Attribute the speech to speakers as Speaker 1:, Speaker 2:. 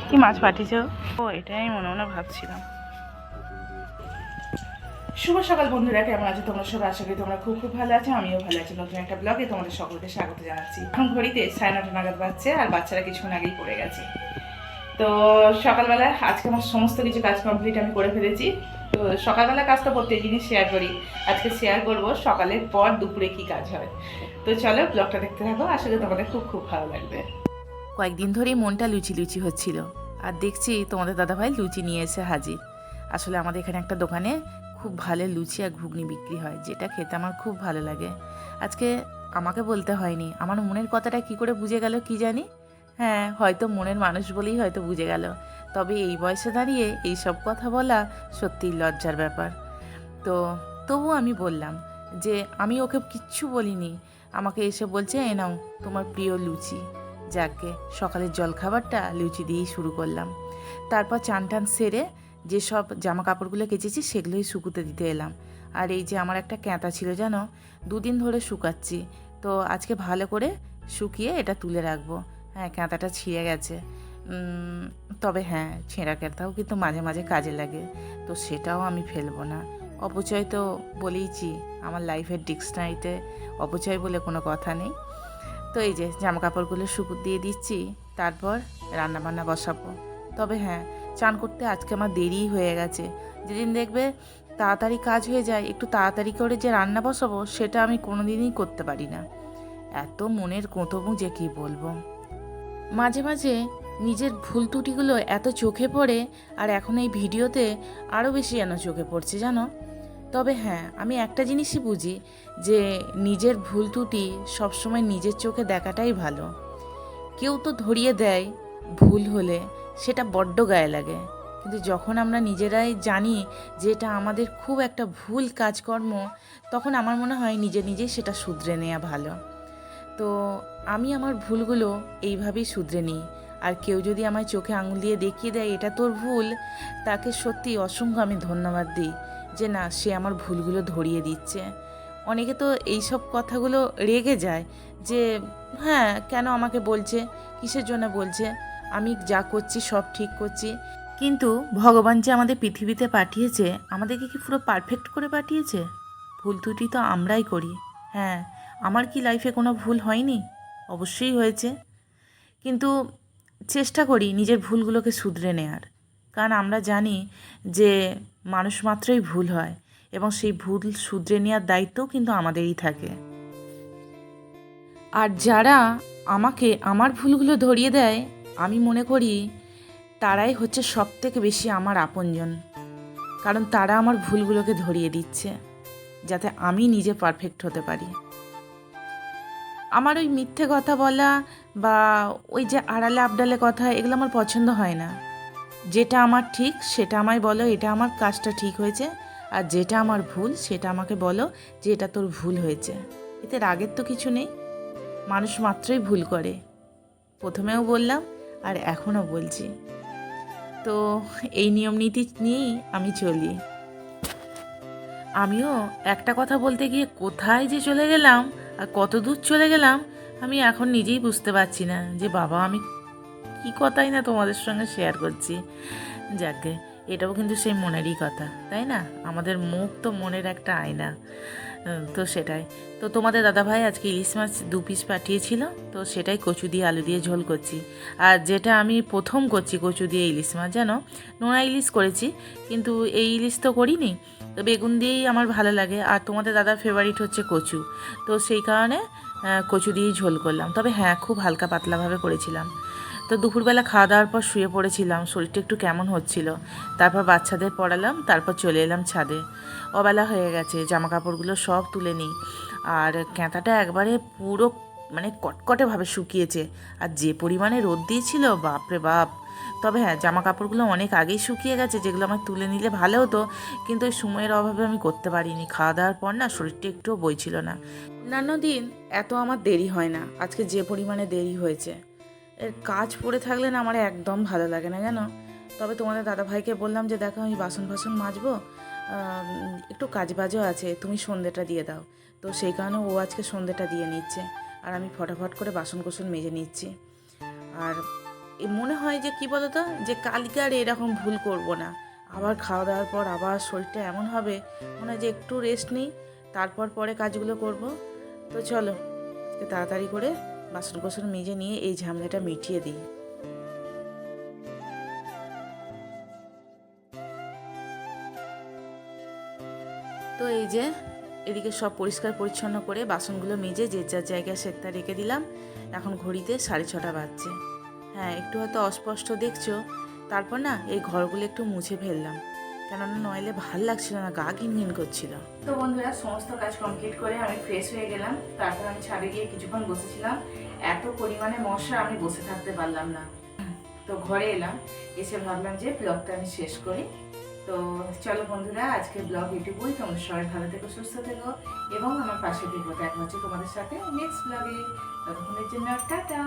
Speaker 1: কি মাছ পাঠিয়েছো? ও, এটাই মনে মনে ভাবছিলাম। শুভ সকাল বন্ধুরা, কেমন আছো তোমরা সবাই? আশা করি তোমরা খুব খুব ভালো আছো, আমিও ভালো আছি। নতুন একটা ব্লগে তোমাদের সকলকে স্বাগত জানাচ্ছি। এখন ঘড়িতে 9:30 নাগাদ বাজছে, আর বাচ্চারা কিছুক্ষণ আগেই পড়ে গেছে। তো সকালবেলা আজকে আমার সমস্ত কিছু কাজ কমপ্লিট আমি করে ফেলেছি। তো সকালবেলা কাজ তো প্রত্যেক দিনই শেয়ার করি, আজকে শেয়ার করব সকালের পর দুপুরে কি কাজ হয়। তো চলো ব্লগটা দেখতে থাকো, আশা করি তোমাদের খুব খুব ভালো লাগবে।
Speaker 2: কয়েকদিন ধরেই মনটা লুচি লুচি হচ্ছিল, আর দেখছি তোমাদের দাদাভাই লুচি নিয়ে এসে হাজির। আসলে আমাদের এখানে একটা দোকানে খুব ভালো লুচি আর ঘুগনি বিক্রি হয়, যেটা খেতে আমার খুব ভালো লাগে। আজকে আমাকে বলতে হয়নি, আমার মনের কথাটা কি করে বুঝে গেল কি জানি। হ্যাঁ, হয়তো মনের মানুষ বলেই হয়তো বুঝে গেল। তবে এই বয়সে দাঁড়িয়ে এই সব কথা বলা সত্যিই লজ্জার ব্যাপার। তো তবু আমি বললাম যে আমি ওকে কিচ্ছু বলিনি। আমাকে এসে বলছে, এ নাও তোমার প্রিয় লুচি। যাকে সকালের জলখাবারটা লুচি দিয়েই শুরু করলাম। তারপর চান টান সেরে যেসব জামা কাপড়গুলো কেচেছি সেগুলোই শুকুতে দিতে এলাম। আর এই যে আমার একটা ক্যাঁতা ছিল জানো, 2 দিন ধরে শুকাচ্ছি। তো আজকে ভালো করে শুকিয়ে এটা তুলে রাখবো। হ্যাঁ, ক্যাঁতাটা ছিঁড়ে গেছে। তবে হ্যাঁ, ছেঁড়া ক্যাঁতাও কিন্তু মাঝে মাঝে কাজে লাগে, তো সেটাও আমি ফেলবো না। অপচয় তো বলেইছি, আমার লাইফের ডিকশনারিতে অপচয় বলে কোনো কথা নেই। তো এই যে জামা কাপড়গুলো শুকুত দিয়ে দিচ্ছি, তারপর রান্নাবান্না বসাবো। তবে হ্যাঁ, চান করতে আজকে আমার দেরিই হয়ে গেছে। যেদিন দেখবে তাড়াতাড়ি কাজ হয়ে যায়, একটু তাড়াতাড়ি করে যে রান্না বসাবো সেটা আমি কোনোদিনই করতে পারি না। এত মনের কোঁতবু যে কী বলবো। মাঝে মাঝে নিজের ভুল ত্রুটিগুলো এত চোখে পড়ে, আর এখন এই ভিডিওতে আরও বেশি যেন চোখে পড়ছে জানো। তবে হ্যাঁ, আমি একটা জিনিসই বুঝি, যে নিজের ভুল ত্রুটি সবসময় নিজের চোখে দেখাটাই ভালো। কেউ তো ধরিয়ে দেয় ভুল হলে, সেটা বড্ড গায়ে লাগে। কিন্তু যখন আমরা নিজেরাই জানি যে এটা আমাদের খুব একটা ভুল কাজকর্ম, তখন আমার মনে হয় নিজে নিজেই সেটা শুধরে নেওয়া ভালো। তো আমি আমার ভুলগুলো এইভাবেই শুধরে নিই। আর কেউ যদি আমায় চোখে আঙুল দিয়ে দেখিয়ে দেয় এটা তোর ভুল, তাকে সত্যি অসংখ্য আমি ধন্যবাদ দিই, যে না, সে আমার ভুলগুলো ধরিয়ে দিচ্ছে। অনেকে তো এইসব কথাগুলো রেগে যায়, যে হ্যাঁ, কেন আমাকে বলছে, কিসের জন্য বলছে, আমি যা করছি সব ঠিক করছি। কিন্তু ভগবান যে আমাদের পৃথিবীতে পাঠিয়েছে, আমাদেরকে কি পুরো পারফেক্ট করে পাঠিয়েছে? ভুল ত্রুটি তো আমরাই করি। হ্যাঁ, আমার কি লাইফে কোনো ভুল হয়নি? অবশ্যই হয়েছে। কিন্তু চেষ্টা করি নিজের ভুলগুলোকে শুধরে নেয়ার। কারণ আমরা জানি যে মানুষ মাত্রই ভুল হয়, এবং সেই ভুল শুধরে নেওয়ার দায়িত্বও কিন্তু আমাদেরই থাকে। আর যারা আমাকে আমার ভুলগুলো ধরিয়ে দেয়, আমি মনে করি তারাই হচ্ছে সবথেকে বেশি আমার আপনজন। কারণ তারা আমার ভুলগুলোকে ধরিয়ে দিচ্ছে, যাতে আমি নিজে পারফেক্ট হতে পারি। আমার ওই মিথ্যে কথা বলা বা ওই যে আড়ালে আবডালে কথা, এগুলো আমার পছন্দ হয় না। যেটা আমার ঠিক সেটা আমায় বলো, এটা আমার কাজটা ঠিক হয়েছে। আর যেটা আমার ভুল সেটা আমাকে বলো যে এটা তোর ভুল হয়েছে। এতে রাগের তো কিছু নেই, মানুষ মাত্রই ভুল করে। প্রথমেও বললাম, আর এখনও বলছি। তো এই নিয়ম নীতি নিয়েই আমি চলি। আমিও একটা কথা বলতে গিয়ে কোথায় যে চলে গেলাম আর কত দূর চলে গেলাম, আমি এখন নিজেই বুঝতে পারছি না যে বাবা আমি কী কথাই না তোমাদের সঙ্গে শেয়ার করছি। যাকে, এটাও কিন্তু সেই মনেরই কথা, তাই না? আমাদের মুখ তো মনের একটা আয়না। তো সেটাই। তো তোমাদের দাদাভাই আজকে ইলিশ মাছ 2 পিস পাঠিয়েছিল, তো সেটাই কচু দিয়ে আলু দিয়ে ঝোল করছি। আর যেটা আমি প্রথম করছি কচু দিয়ে ইলিশ মাছ, জানো, নোনা ইলিশ করেছি, কিন্তু এই ইলিশ তো করিনি। তো বেগুন দিয়েই আমার ভালো লাগে, আর তোমাদের দাদার ফেভারিট হচ্ছে কচু, তো সেই কারণে কচু দিয়েই ঝোল করলাম। তবে হ্যাঁ, খুব হালকা পাতলাভাবে করেছিলাম। তো দুপুরবেলা খাওয়া দাওয়ার পর শুয়ে পড়েছিলাম, শরীরটা একটু কেমন হচ্ছিল। তারপর বাচ্চাদের পড়ালাম, তারপর চলে এলাম ছাদে। অবেলা হয়ে গেছে, জামা কাপড়গুলো সব তুলে নিই। আর ক্যাঁথাটা একবারে পুরো মানে কটকটেভাবে শুকিয়েছে। আর যে পরিমাণে রোদ দিয়েছিল, বাপরে বাপ! তবে হ্যাঁ, জামা কাপড়গুলো অনেক আগেই শুকিয়ে গেছে, যেগুলো আমার তুলে নিলে ভালো হতো, কিন্তু ওই সময়ের অভাবে আমি করতে পারিনি। খাওয়া দাওয়ার পর না, শরীরটা একটুও বইছিল না। অন্যান্য দিন এত আমার দেরি হয় না, আজকে যে পরিমাণে দেরি হয়েছে। এর কাজ পড়ে থাকলে না আমার একদম ভালো লাগে না, জানো। তবে তোমাদের দাদাভাইকে বললাম যে দেখো, আমি বাসন ফাসন মাজবো, একটু কাজ বাজও আছে, তুমি সন্ধ্যেটা দিয়ে দাও। তো সেই কারণে ও আজকে সন্ধ্যেটা দিয়ে নিচ্ছে, আর আমি ফটাফট করে বাসন কোসন মেজে নিচ্ছি। আর মনে হয় যে কি বলতো, যে কালকে আর এরকম ভুল করব না। আবার খাওয়া দাওয়ার পর আবার শরীরটা এমন হবে, মনে হয় যে একটু রেস্ট নিই, তারপর পরে কাজগুলো করব। তো চলো আজকে তাড়াতাড়ি করে বাসন কোসন মেজে নিয়ে এই ঝামেলাটা মিটিয়ে দিই। তো এই যে এদিকে সব পরিষ্কার পরিচ্ছন্ন করে বাসনগুলো মেজে যে যার জায়গায় সেটা রেখে দিলাম। এখন ঘড়িতে 6:30 বাজছে। হ্যাঁ, একটু হয়তো অস্পষ্ট দেখছো, তারপর না এই ঘরগুলো একটু মুছে ফেললাম, কেননা নইলে ভাল লাগছিল না, গা ঘিনঘিন করছিল। তো বন্ধুরা, সমস্ত কাজ কমপ্লিট করে আমি ফ্রেশ হয়ে গেলাম। তারপর আমি ছাদে গিয়ে কিছুক্ষণ বসেছিলাম। এত পরিমাণে মশা, আমি বসে থাকতে পারলাম না। তো ঘরে এলাম, এসে ভাবলাম যে ব্লগটা আমি শেষ করি। তো চলো বন্ধুরা, আজকে ব্লগ এটুকুই। তোমরা সবাই ভালো থেকো, সুস্থ থেকো এবং আমার পাশে থেকো। দেখা হচ্ছে তোমাদের সাথে নেক্সট ব্লগে। ততক্ষণের জন্য টাটা।